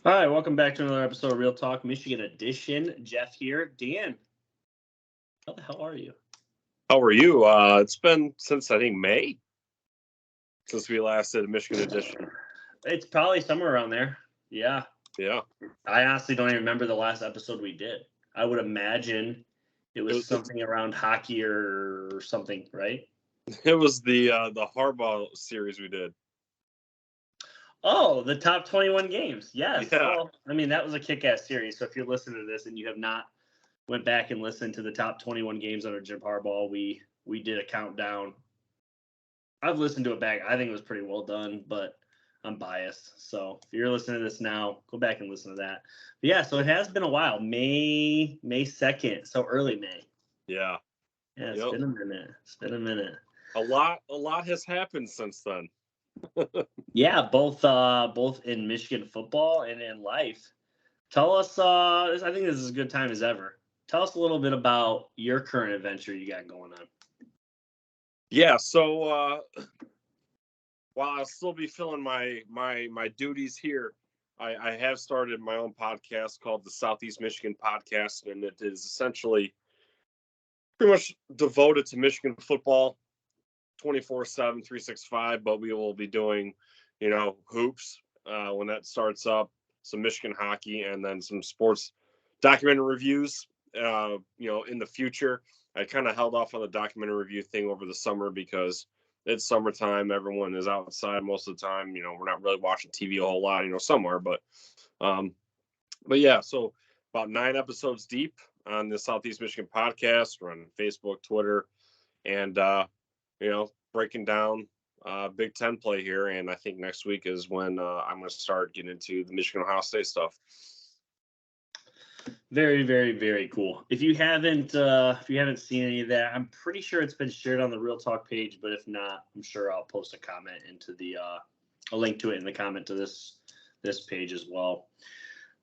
All right, welcome back to another episode of Real Talk Michigan Edition. Jeff here. Dan, how the hell are you? How are you? It's been since I think May since we last did a Michigan edition. It's probably somewhere around there. Yeah. Yeah. I honestly don't even remember the last episode we did. I would imagine it was It, something around hockey or something, right? it was the Harbaugh series we did. Oh, the top 21 games. Yes. Yeah. Well, I mean, that was a kick-ass series. So if you're listening to this and you have not went back and listened to the top 21 games under Jim Harbaugh, we did a countdown. I've listened to it back. I think it was pretty well done, but I'm biased. So if you're listening to this now, go back and listen to that. But yeah, so it has been a while. May 2nd, so early May. Yeah. Yeah, it's been a minute. It's been a minute. A lot has happened since then. Yeah, both in Michigan football and in life. Tell us, I think this is as good time as ever. Tell us a little bit about your current adventure you got going on. Yeah, so while I'll still be filling my duties here, I have started my own podcast called the Southeast Michigan Podcast, and it is essentially pretty much devoted to Michigan football 24/7, 365, but we will be doing, hoops when that starts up, some Michigan hockey, and then some sports documentary reviews, in the future. I kind of held off on the documentary review thing over the summer because it's summertime. Everyone is outside most of the time. We're not really watching TV a whole lot, somewhere, um, but yeah, so about 9 episodes deep on the Southeast Michigan podcast. We're on Facebook, Twitter, and breaking down Big Ten play here. And I think next week is when I'm going to start getting into the Michigan Ohio State stuff. Very, very, very cool. If you haven't seen any of that, I'm pretty sure it's been shared on the Real Talk page. But if not, I'm sure I'll post a comment into a link to it in the comment to this page as well.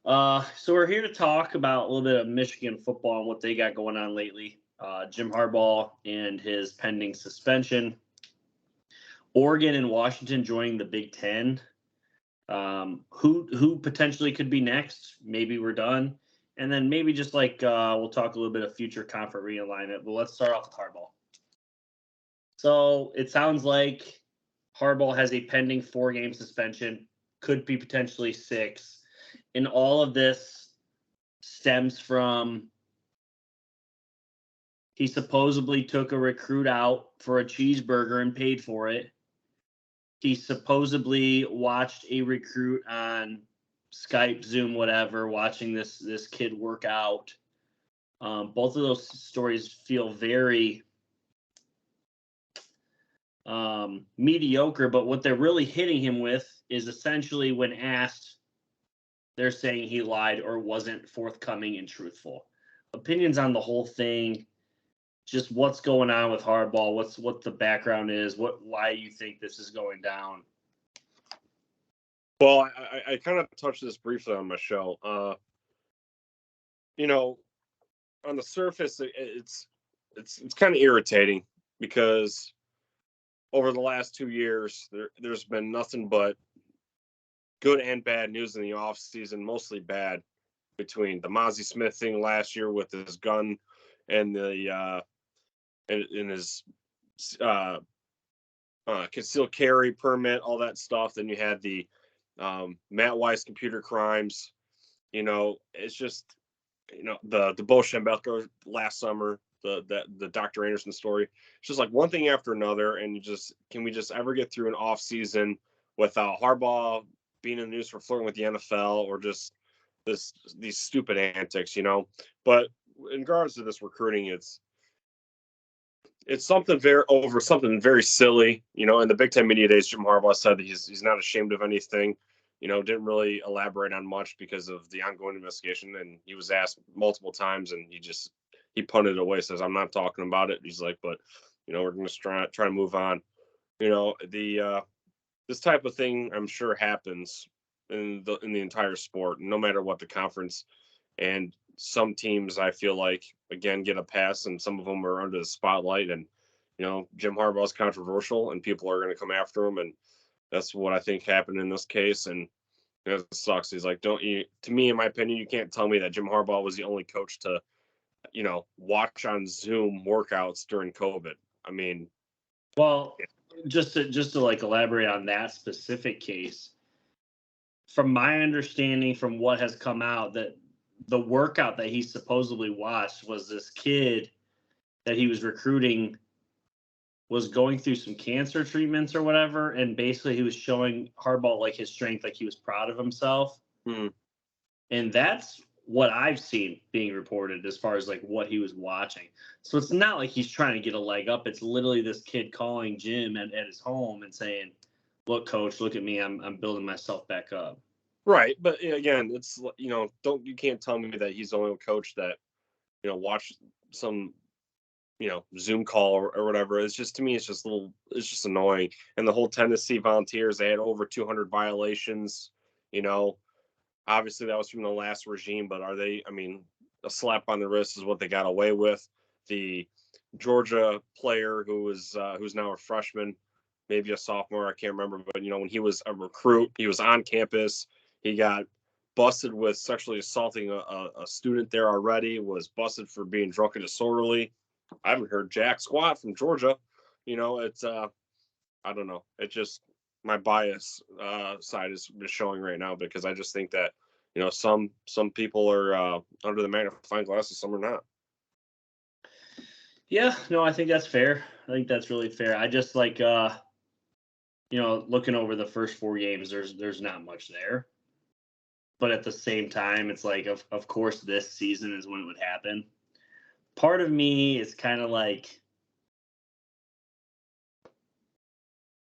So we're here to talk about a little bit of Michigan football and what they got going on lately. Jim Harbaugh and his pending suspension. Oregon and Washington joining the Big Ten. Who potentially could be next? Maybe we're done. And then maybe just we'll talk a little bit of future conference realignment. But let's start off with Harbaugh. So it sounds like Harbaugh has a pending 4-game suspension, could be potentially 6. And all of this stems from he supposedly took a recruit out for a cheeseburger and paid for it. He supposedly watched a recruit on Skype, Zoom, whatever, watching this kid work out. Both of those stories feel very mediocre, but what they're really hitting him with is essentially when asked, they're saying he lied or wasn't forthcoming and truthful. Opinions on the whole thing, just what's going on with Harbaugh, what the background is, why you think this is going down. Well, I kind of touched this briefly on my show. On the surface, it's kind of irritating because over the last 2 years, there's been nothing but good and bad news in the off season, mostly bad, between the Mozzie Smith thing last year with his gun and the in his concealed carry permit, all that stuff. Then you had the Matt Weiss computer crimes. It's just the Bo Schembechler last summer, the Dr. Anderson story. It's just like one thing after another, and can we just ever get through an off season without Harbaugh being in the news for flirting with the NFL or just these stupid antics, But in regards to this recruiting, it's something very silly, In the Big Ten media days, Jim Harbaugh said that he's not ashamed of anything. Didn't really elaborate on much because of the ongoing investigation. And he was asked multiple times, and he punted it away. Says, "I'm not talking about it." He's like, "But we're going to try to move on." This type of thing, I'm sure, happens in the entire sport, no matter what the conference. And some teams, I feel like, again, get a pass, and some of them are under the spotlight. And Jim Harbaugh is controversial, and people are going to come after him, and that's what I think happened in this case. And It sucks. He's like, don't you? To me, in my opinion, you can't tell me that Jim Harbaugh was the only coach to, watch on Zoom workouts during COVID. I mean, Well, just to like elaborate on that specific case, from my understanding, from what has come out, that the workout that he supposedly watched was this kid that he was recruiting was going through some cancer treatments or whatever, and basically he was showing Harbaugh like his strength, like he was proud of himself. hmm. And that's what I've seen being reported as far as like what he was watching. So it's not like he's trying to get a leg up. It's literally this kid calling Jim at his home and saying, "Look, coach, look at me. I'm building myself back up." Right, but again, it's you can't tell me that he's the only coach that watched some Zoom call or whatever. It's just, to me, it's just it's just annoying. And the whole Tennessee Volunteers, they had over 200 violations. You know, obviously that was from the last regime, but are they? I mean, a slap on the wrist is what they got away with. The Georgia player who's now a freshman, maybe a sophomore, I can't remember, but when he was a recruit, he was on campus. He got busted with sexually assaulting a student there already. Was busted for being drunk and disorderly. I haven't heard jack squat from Georgia. It's I don't know. It just, my bias side is showing right now, because I just think that some people are under the magnifying glasses, some are not. Yeah, no, I think that's fair. I think that's really fair. I just like looking over the first four games, there's not much there. But at the same time, it's like of course this season is when it would happen. Part of me is kind of like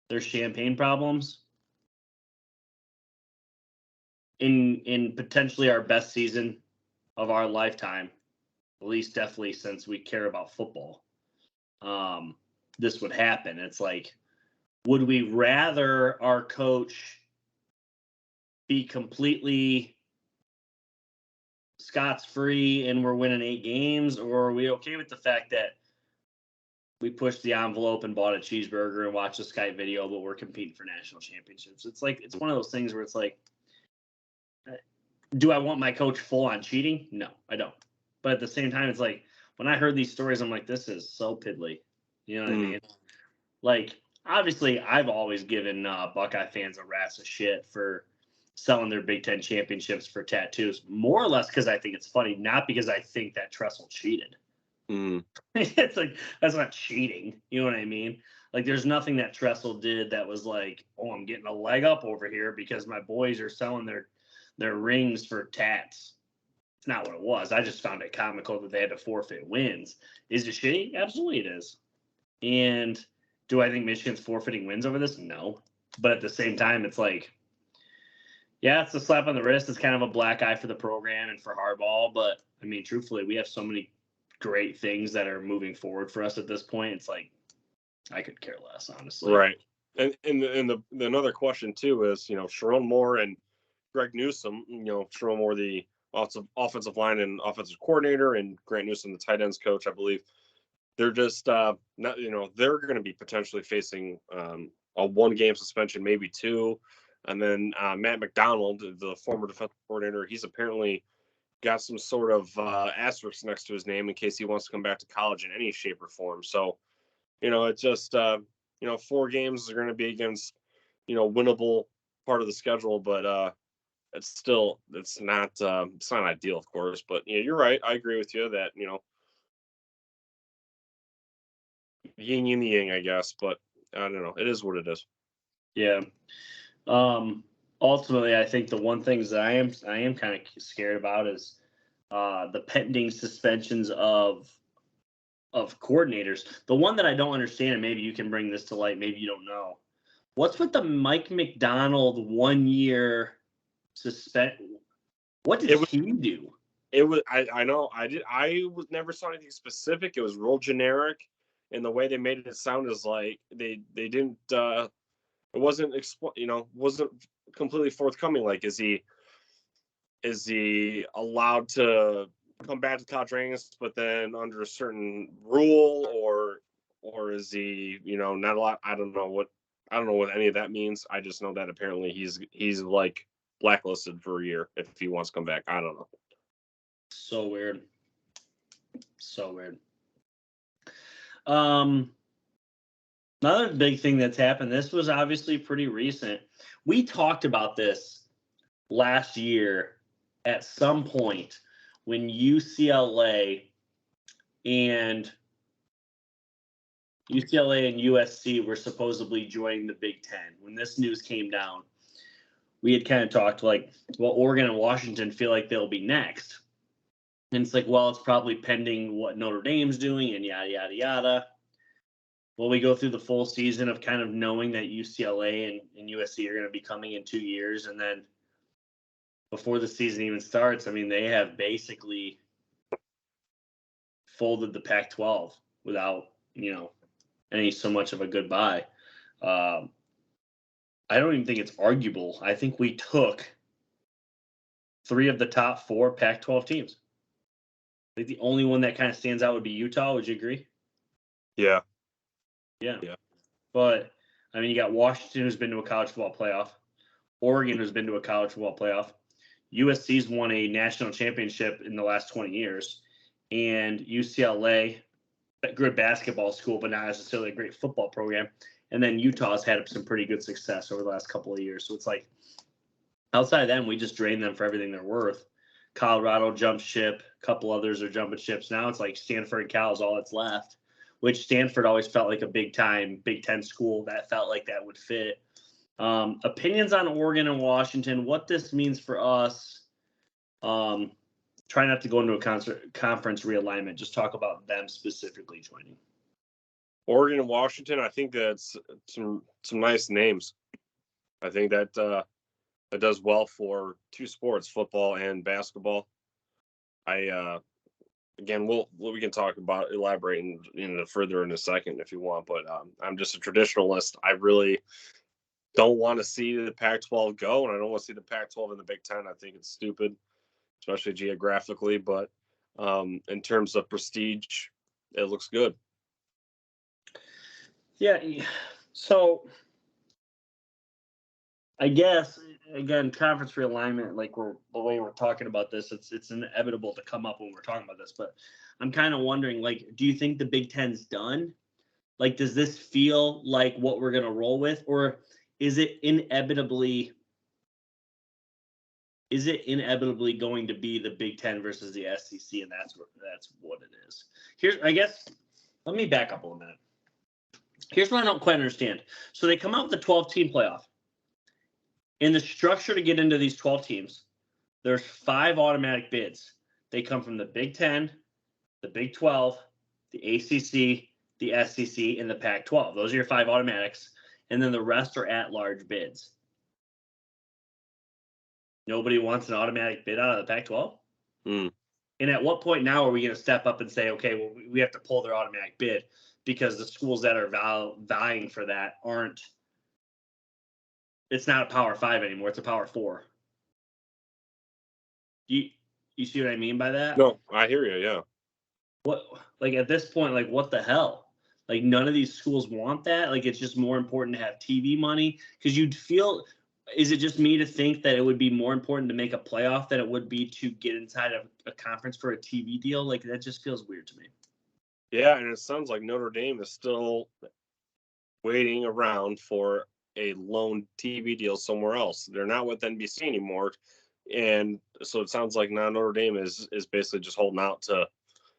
there's champagne problems in potentially our best season of our lifetime, at least definitely since we care about football. This would happen. It's like, would we rather our coach be completely Scott's free and we're winning 8 games, or are we okay with the fact that we pushed the envelope and bought a cheeseburger and watched a Skype video, but we're competing for national championships? It's like, it's one of those things where it's like, do I want my coach full on cheating? No, I don't. But at the same time, it's like, when I heard these stories, I'm like, this is so piddly. You know what I mean? Like, obviously, I've always given Buckeye fans a rat's of shit for selling their Big Ten championships for tattoos, more or less because I think it's funny, not because I think that Tressel cheated. It's like, that's not cheating. You know what I mean? Like, there's nothing that Tressel did that was like, oh, I'm getting a leg up over here because my boys are selling their rings for tats. It's not what it was. I just found it comical that they had to forfeit wins. Is it shitty? Absolutely it is. And do I think Michigan's forfeiting wins over this? No. But at the same time, it's like, yeah, it's a slap on the wrist. It's kind of a black eye for the program and for Harbaugh. But I mean, truthfully, we have so many great things that are moving forward for us at this point. It's like, I could care less, honestly. Right. And the another question too is, Sharon Moore and Greg Newsome, Sharon Moore, the offensive line and offensive coordinator, and Grant Newsome, the tight ends coach, I believe. They're just not, they're going to be potentially facing a 1-game suspension, maybe 2. And then Matt McDonald, the former defensive coordinator, he's apparently got some sort of asterisk next to his name in case he wants to come back to college in any shape or form. So, it's just, 4 games are going to be against, winnable part of the schedule, but it's not ideal, of course. But yeah, you're right. I agree with you that, yin and yang, I guess, but I don't know. It is what it is. Yeah. Ultimately, I think the one things that I am kind of scared about is the pending suspensions of coordinators. The one that I don't understand, and maybe you can bring this to light, maybe you don't know. What's with the Mike McDonald 1-year suspend? What did he do? It was, I know, I never saw anything specific. It was real generic, and the way they made it sound is like they didn't it wasn't wasn't completely forthcoming. Like, is he allowed to come back to college rankings, but then under a certain rule, or is he not allowed? I don't know what any of that means. I just know that apparently he's like blacklisted for a year if he wants to come back. I don't know. So weird. Another big thing that's happened, this was obviously pretty recent. We talked about this last year at some point when UCLA and USC were supposedly joining the Big Ten. When this news came down, we had kind of talked like, well, Oregon and Washington feel like they'll be next. And it's like, well, it's probably pending what Notre Dame's doing and yada, yada, yada. Well, we go through the full season of kind of knowing that UCLA and USC are going to be coming in 2 years. And then before the season even starts, I mean, they have basically folded the Pac-12 without, any so much of a goodbye. I don't even think it's arguable. I think we took 3 of the top 4 Pac-12 teams. I think the only one that kind of stands out would be Utah. Would you agree? Yeah. But, I mean, you got Washington, who's been to a college football playoff. Oregon, who's been to a college football playoff. USC's won a national championship in the last 20 years. And UCLA, a good basketball school, but not necessarily a great football program. And then Utah's had some pretty good success over the last couple of years. So it's like, outside of them, we just drain them for everything they're worth. Colorado jumped ship. A couple others are jumping ships. Now it's like Stanford and Cal is all that's left, which Stanford always felt like a big-time Big Ten school that felt like that would fit. Opinions on Oregon and Washington, what this means for us. Try not to go into a conference realignment. Just talk about them specifically joining. Oregon and Washington, I think that's some nice names. I think that that does well for 2 sports, football and basketball. Again, we can talk about elaborating further in a second if you want, but I'm just a traditionalist. I really don't want to see the Pac-12 go, and I don't want to see the Pac-12 in the Big Ten. I think it's stupid, especially geographically, but in terms of prestige, it looks good. Yeah, so I guess, again, conference realignment, like the way we're talking about this, it's inevitable to come up when we're talking about this, but I'm kind of wondering, like, do you think the Big Ten's done? Like, does this feel like what we're going to roll with, or is it inevitably going to be the Big Ten versus the SEC, and that's what it is? I guess, let me back up a little minute. Here's what I don't quite understand. So they come out with a 12-team playoff. In the structure to get into these 12 teams, there's 5 automatic bids. They come from the Big Ten, the Big 12, the ACC, the SEC, and the Pac-12. Those are your 5 automatics. And then the rest are at-large bids. Nobody wants an automatic bid out of the Pac-12? And at what point now are we going to step up and say, okay, well, we have to pull their automatic bid because the schools that are vying for that aren't – it's not a Power 5 anymore. It's a Power 4. You see what I mean by that? No, I hear you, yeah. What, like, at this point, like, what the hell? Like, none of these schools want that? Like, it's just more important to have TV money? Because you'd feel – is it just me to think that it would be more important to make a playoff than it would be to get inside of a conference for a TV deal? Like, that just feels weird to me. Yeah, and it sounds like Notre Dame is still waiting around for a lone TV deal somewhere else. They're not with NBC anymore. And so it sounds like now Notre Dame is basically just holding out to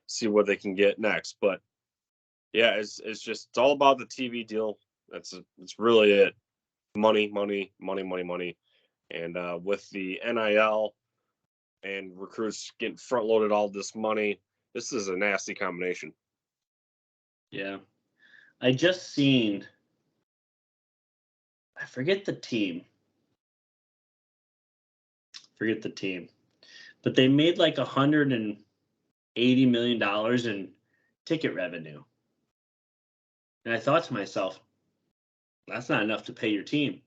see what they can get next. But yeah, it's all about the TV deal. It's really it. Money. And with the NIL and recruits getting front loaded all this money, this is a nasty combination. Yeah. I just seen, I forget the team, but they made like $180 million in ticket revenue. And I thought to myself, that's not enough to pay your team.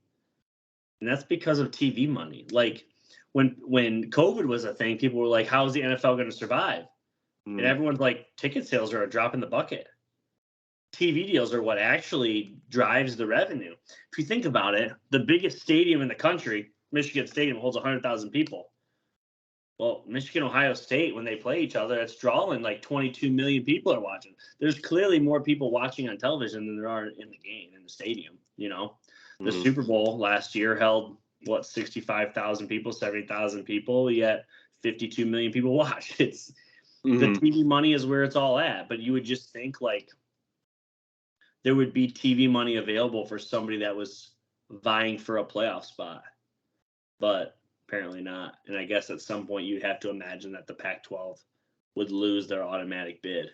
And that's because of TV money. Like when COVID was a thing, people were like, how is the NFL going to survive? And everyone's like, ticket sales are a drop in the bucket. TV deals are what actually drives the revenue. If you think about it, the biggest stadium in the country Michigan Stadium holds 100,000 people. Well, Michigan, Ohio State, when they play each other, it's drawing like 22 million people are watching. There's clearly more people watching on television than there are in the game, in the stadium. You know, the Super Bowl last year held, 65,000 people, 70,000 people, yet 52 million people watch. It's the TV money is where it's all at. But you would just think like there would be TV money available for somebody that was vying for a playoff spot. But apparently not. And I guess at some point you'd have to imagine that the Pac-12 would lose their automatic bid.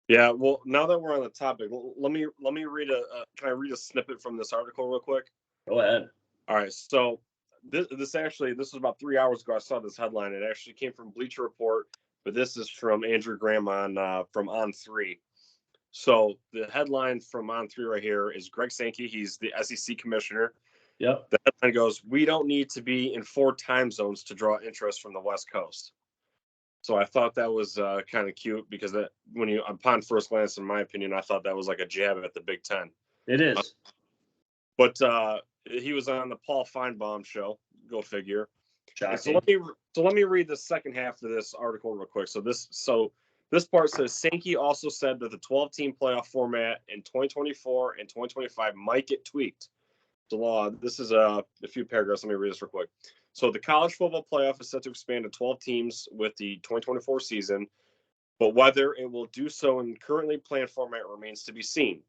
Yeah, well, now that we're on the topic, let me read can I read a snippet from this article real quick? Go ahead. All right, so this was about 3 hours ago. I saw this headline. It actually came from Bleacher Report, but this is from Andrew Graham from On3. So the headline from On3 right here is Greg Sankey. He's the SEC commissioner. Yep. The headline goes, "We don't need to be in 4 time zones to draw interest from the West Coast." So I thought that was kind of cute because that upon first glance, in my opinion, I thought that was like a jab at the Big Ten. It is. But he was on the Paul Feinbaum show. Go figure. So let me read the second half of this article real quick. So this part says Sankey also said that the 12-team playoff format in 2024 and 2025 might get tweaked. The law. This is a few paragraphs. Let me read this real quick. So the college football playoff is set to expand to 12 teams with the 2024 season, but whether it will do so in currently planned format remains to be seen.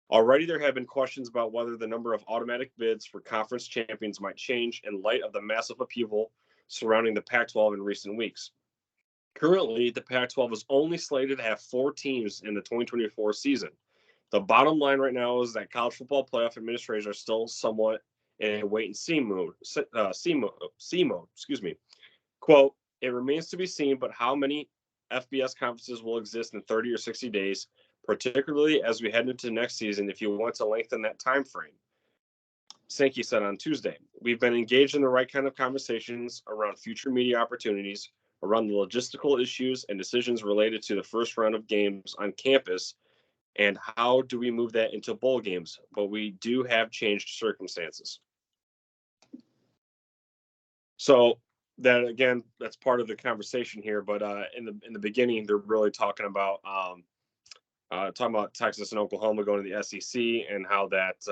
Already there have been questions about whether the number of automatic bids for conference champions might change in light of the massive upheaval surrounding the Pac-12 in recent weeks. Currently, the Pac-12 is only slated to have 4 teams in the 2024 season. The bottom line right now is that college football playoff administrators are still somewhat in a wait-and-see mode. Excuse me. Quote, "It remains to be seen, but how many FBS conferences will exist in 30 or 60 days, particularly as we head into next season if you want to lengthen that time frame," Sankey said on Tuesday. "We've been engaged in the right kind of conversations around future media opportunities, around the logistical issues and decisions related to the first round of games on campus, and how do we move that into bowl games, but we do have changed circumstances." So that, again, that's part of the conversation here. But in the beginning, they're really talking about Texas and Oklahoma going to the SEC and how that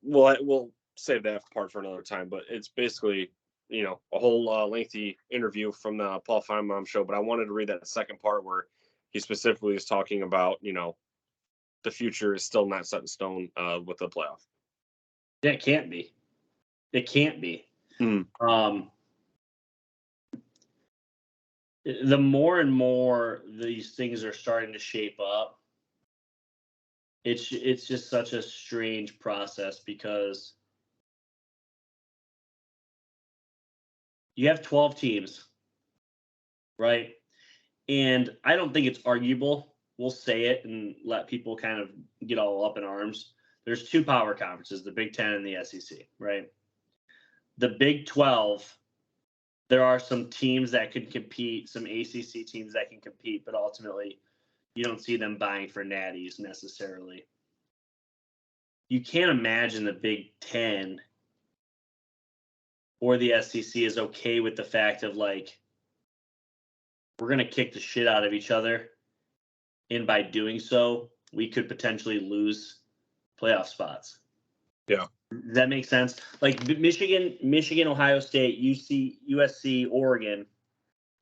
we'll save that part for another time. But it's basically a whole lengthy interview from the Paul Feinbaum show. But I wanted to read that second part where he specifically is talking about the future is still not set in stone with the playoff. Yeah, it can't be. It can't be. The more and more these things are starting to shape up, it's just such a strange process because you have 12 teams, right? And I don't think it's arguable. We'll say it and let people kind of get all up in arms. There's 2 power conferences, the Big Ten and the SEC, right? The Big 12, there are some teams that could compete, some ACC teams that can compete, but ultimately you don't see them buying for natties necessarily. You can't imagine the Big 10 or the SEC is okay with the fact of like, we're going to kick the shit out of each other. And by doing so, we could potentially lose playoff spots. Yeah. Does that make sense? Like Michigan, Ohio State, USC, Oregon.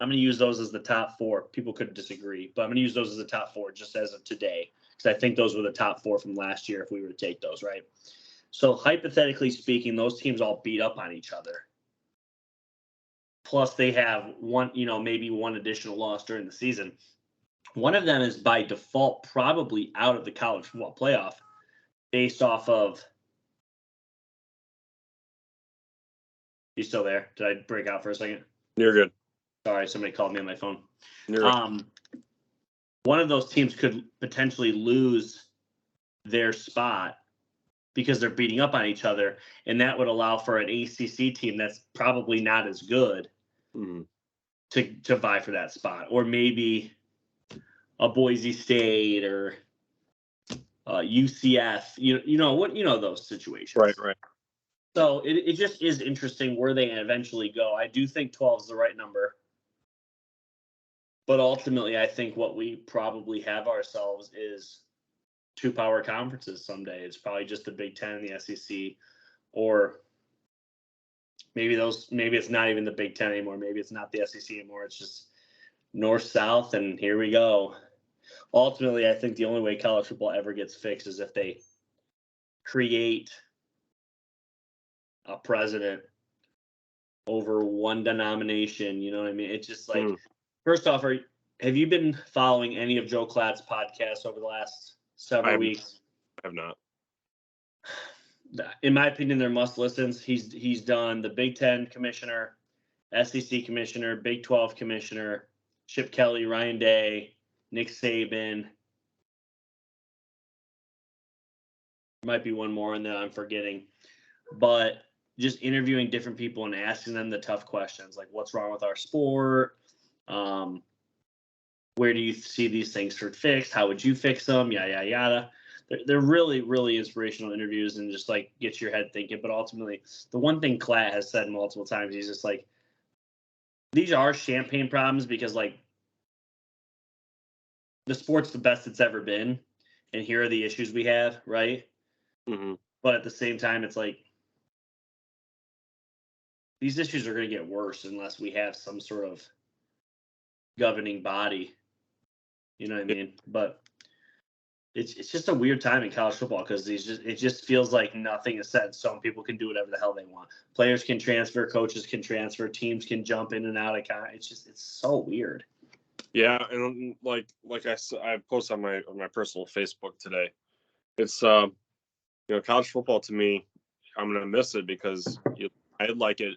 I'm going to use those as the top 4. People could disagree, but I'm going to use those as the top 4 just as of today because I think those were the top 4 from last year if we were to take those, right? So hypothetically speaking, those teams all beat up on each other. Plus they have maybe one additional loss during the season. One of them is by default probably out of the college football playoff based off of. You still there? Did I break out for a second? You're good. Sorry, somebody called me on my phone. You're right. One of those teams could potentially lose their spot because they're beating up on each other, and that would allow for an ACC team that's probably not as good to vie for that spot, or maybe a Boise State or UCF, those situations. Right. So it just is interesting where they eventually go. I do think 12 is the right number. But ultimately, I think what we probably have ourselves is 2 power conferences someday. It's probably just the Big Ten and the SEC, or maybe it's not even the Big Ten anymore. Maybe it's not the SEC anymore. It's just North, South, and here we go. Ultimately, I think the only way college football ever gets fixed is if they create a president over one denomination. You know what I mean? It's just like, first off, have you been following any of Joe Klatt's podcasts over the last several weeks? I have not. In my opinion, they're must listens. He's done the Big Ten commissioner, SEC commissioner, Big 12 commissioner, Chip Kelly, Ryan Day, Nick Saban. There might be one more in there I'm forgetting. But just interviewing different people and asking them the tough questions, like what's wrong with our sport? Where do you see these things for fixed? How would you fix them? Yada, yada. They're really, really inspirational interviews and just like get your head thinking. But ultimately, the one thing Klatt has said multiple times, he's just like, these are champagne problems because like the sport's the best it's ever been. And here are the issues we have, right? Mm-hmm. But at the same time, it's like these issues are going to get worse unless we have some sort of governing body. You know what I mean? But it's just a weird time in college football because it just feels like nothing is set in stone. People can do whatever the hell they want. Players can transfer, coaches can transfer, teams can jump in and out of kind. It's so weird. Yeah, and like I said, I posted on my personal Facebook today. It's college football to me, I'm gonna miss it because I like it.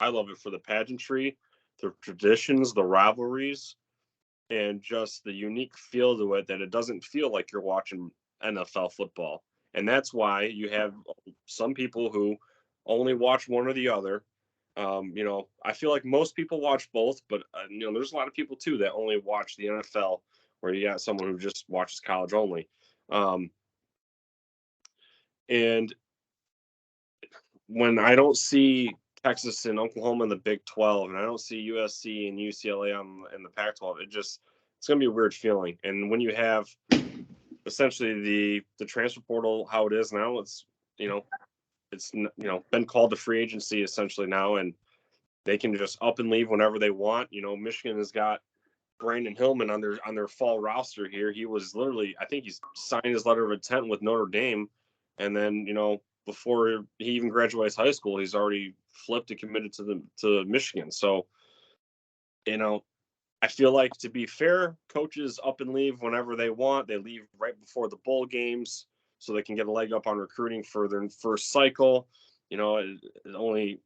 I love it for the pageantry, the traditions, the rivalries, and just the unique feel to it that it doesn't feel like you're watching NFL football. And that's why you have some people who only watch one or the other. I feel like most people watch both, but there's a lot of people too that only watch the NFL, where you got someone who just watches college only. And when I don't see Texas and Oklahoma in the Big 12, and I don't see USC and UCLA in the Pac-12, it's going to be a weird feeling. And when you have essentially the transfer portal how it is now, it's been called the free agency essentially now, and they can just up and leave whenever they want. Michigan has got Brandon Hillman on their fall roster here. He was literally, I think he's signed his letter of intent with Notre Dame, and then before he even graduates high school, he's already flipped and committed to Michigan. So, I feel like, to be fair, coaches up and leave whenever they want. They leave right before the bowl games so they can get a leg up on recruiting for their first cycle. It only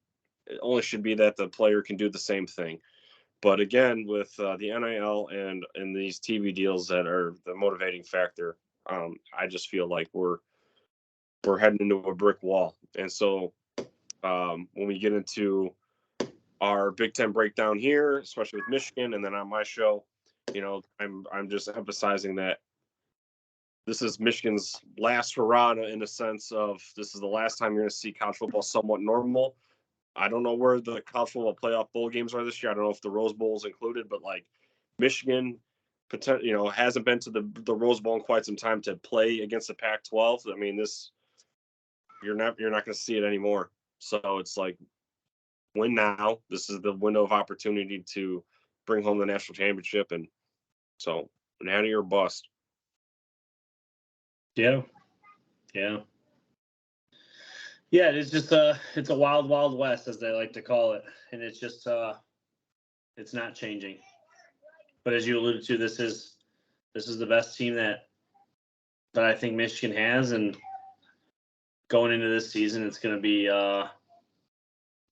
should be that the player can do the same thing. But again, with the NIL and these TV deals that are the motivating factor, I just feel like we're heading into a brick wall. And so when we get into our Big Ten breakdown here, especially with Michigan, and then on my show, I'm just emphasizing that this is Michigan's last hurrah in a sense of this is the last time you're going to see college football somewhat normal. I don't know where the college football playoff bowl games are this year. I don't know if the Rose Bowl is included, but like Michigan, hasn't been to the Rose Bowl in quite some time to play against the Pac-12. I mean, you're not going to see it anymore. So it's like, win now. This is the window of opportunity to bring home the national championship, and so Natty or bust. Yeah. It's just it's a wild, wild west, as they like to call it, and it's just it's not changing. But as you alluded to, this is the best team that I think Michigan has, and going into this season, it's going to be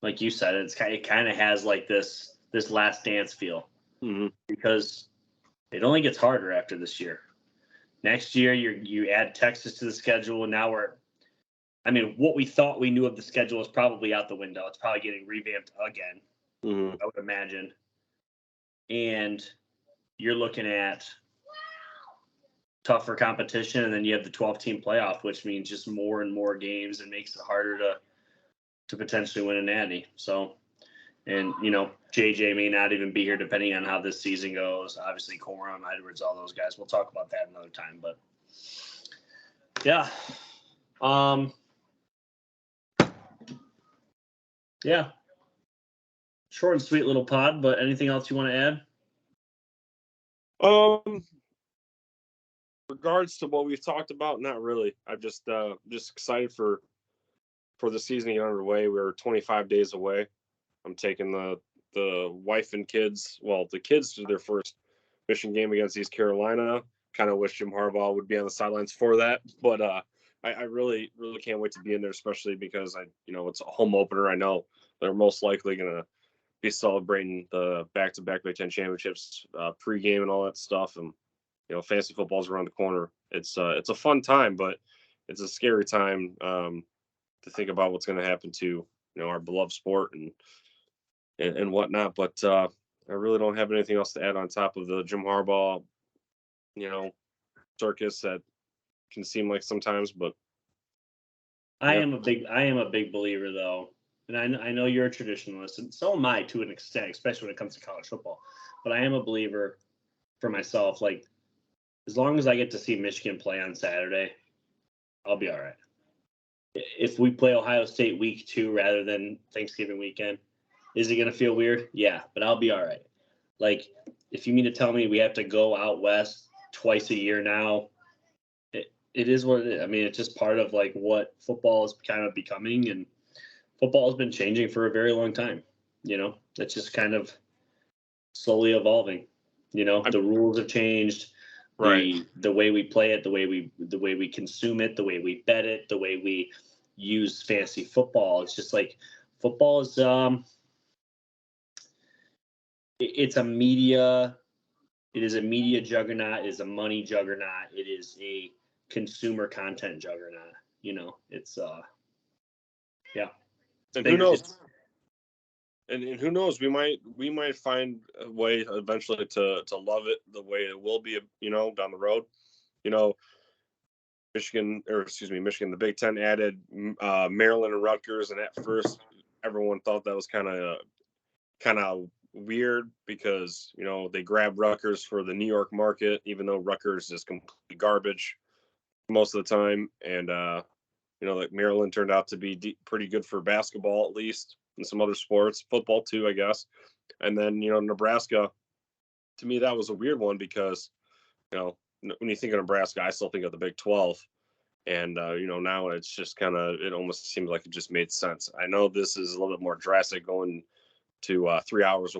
like you said, it kind of has like this last dance feel, because it only gets harder after this year. Next year, you add Texas to the schedule, and now what we thought we knew of the schedule is probably out the window. It's probably getting revamped again, I would imagine. And you're looking at tougher competition, and then you have the 12-team playoff, which means just more and more games and makes it harder to potentially win a natty. So, and JJ may not even be here depending on how this season goes. Obviously, Corum, Edwards, all those guys. We'll talk about that another time. But yeah, yeah, short and sweet little pod. But anything else you want to add? Regards to what we've talked about, not really. I'm just excited for the season to get underway. We're 25 days away. I'm taking the wife and kids. Well, the kids to their first Michigan game against East Carolina. Kind of wish Jim Harbaugh would be on the sidelines for that, but I really can't wait to be in there, especially because it's a home opener. I know they're most likely gonna be celebrating the back-to-back Big Ten championships pregame and all that stuff, and fantasy football's around the corner. It's a fun time, but it's a scary time to think about what's going to happen to our beloved sport and whatnot. But I really don't have anything else to add on top of the Jim Harbaugh circus that can seem like sometimes. But I am a big believer, though, and I know you're a traditionalist, and so am I to an extent, especially when it comes to college football. But I am a believer for myself. Like, as long as I get to see Michigan play on Saturday, I'll be all right. If we play Ohio State week 2 rather than Thanksgiving weekend, is it going to feel weird? Yeah, but I'll be all right. Like, if you mean to tell me we have to go out west twice a year now, it is what it is. I mean, it's just part of like what football is kind of becoming, and football has been changing for a very long time. It's just kind of slowly evolving. The rules have changed. Right. The way we play it, the way we consume it, the way we bet it, the way we use fantasy football. It's just like football is it's a media. It is a media juggernaut. It is a money juggernaut. It is a consumer content juggernaut. It's yeah. And who knows? And who knows? We might find a way eventually to love it the way it will be, down the road. Michigan, the Big Ten added Maryland and Rutgers, and at first everyone thought that was kind of weird because they grabbed Rutgers for the New York market, even though Rutgers is complete garbage most of the time, and like Maryland turned out to be pretty good for basketball at least, and some other sports, football too, I guess. And then Nebraska, to me that was a weird one because when you think of Nebraska, I still think of the Big 12. And, now it's just it almost seems like it just made sense. I know this is a little bit more drastic going to 3 hours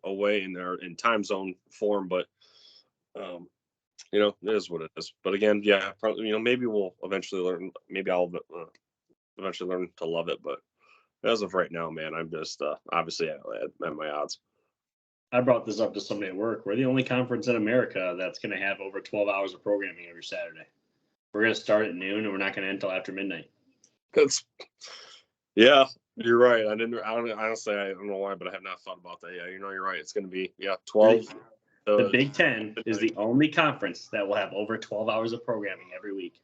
away in time zone form, but, it is what it is. But again, yeah, probably, maybe we'll eventually learn. Maybe I'll eventually learn to love it. But as of right now, man, I'm just obviously at my odds. I brought this up to somebody at work. We're the only conference in America that's going to have over 12 hours of programming every Saturday. We're going to start at noon, and we're not going to end until after midnight. Yeah, you're right. Honestly, I don't know why, but I have not thought about that. Yeah, you're right. It's going to be 12. The Big Ten is the only conference that will have over 12 hours of programming every week.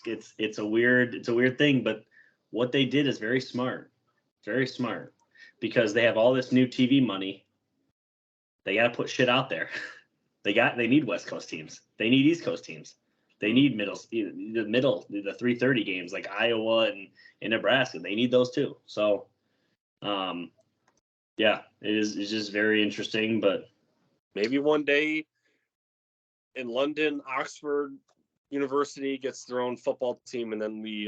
It's a weird thing, but what they did is very smart, because they have all this new TV money. They got to put shit out there. They need West Coast teams. They need East Coast teams. They need the 3:30 games like Iowa and Nebraska. They need those too. So, yeah, it's just very interesting. But maybe one day in London, Oxford University gets their own football team, and then we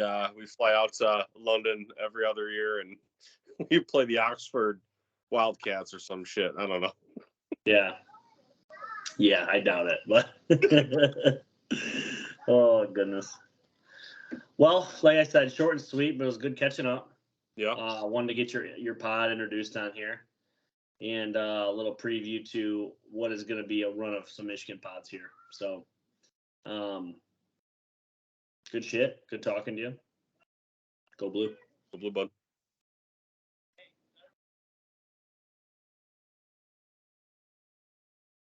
fly out to London every other year and we play the Oxford Wildcats or some shit. I don't know. Yeah, I doubt it, but oh goodness. Well, like I said, short and sweet, but it was good catching up. Yeah. I wanted to get your pod introduced on here, and a little preview to what is going to be a run of some Michigan pods here. So, good shit. Good talking to you. Go Blue. Go Blue, bud.